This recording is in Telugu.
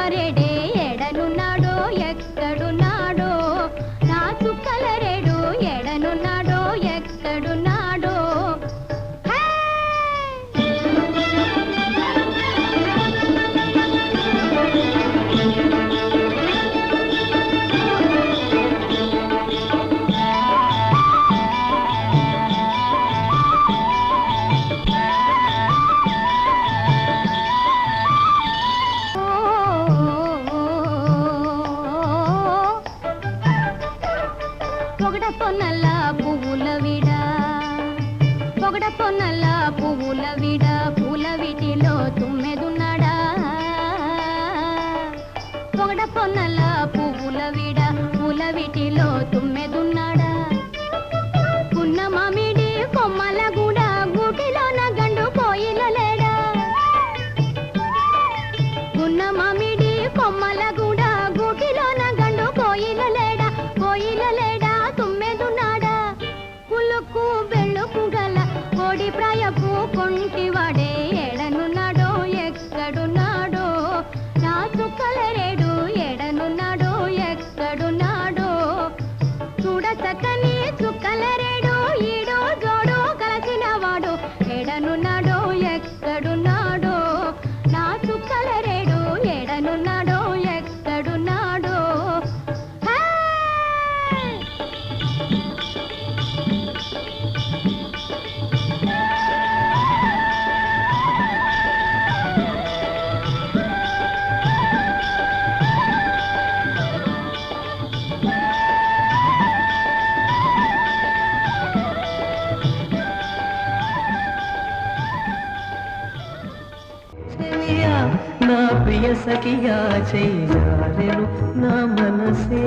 చుక్కలరెడే ఎడనున్నాడో ఎక్కడున్నాడో నా చుక్కలరెడు ఎడనున్నాడో ఎక్కడున్నాడో పొగడపొన్నల్ల పువ్వుల విడ పొగడపొన్నల్ల పువ్వుల విడ పూల వీటిలో తుమ్మెదున్నాడా పొగడపొన్నల్ల పువ్వుల విడ పూల వీటిలో తుమ్మెదున్నాడా పున్న మామిడి కొమ్మల గూడ గూటిలోన గండు కోయిల లేడా పున్న మామిడి కొమ్మల గూడ గూటిలోన గండు కోయిల లేడా కోయిల లేడా తుమ్మెదున్నాడా పులుకు బెళ్ళుకు గల కోడి ప్రాయపు కొంటివాడే ఎడనున్నాడో ఎక్కడున్నాడో నా చుక్కలరేడు ఎడనున్నాడో ఎక్కడున్నాడో చూడ చక్కని చుక్కలరేడు ఈడో జోడు కలిసిన వాడు ఎడనున్నాడో ఎక్కడున్నాడో నా చుక్కలరేడు ఎడనున్నాడో ఎక్కడున్నాడో నా ప్రియ సఖియా చేయాలెను నా మనసే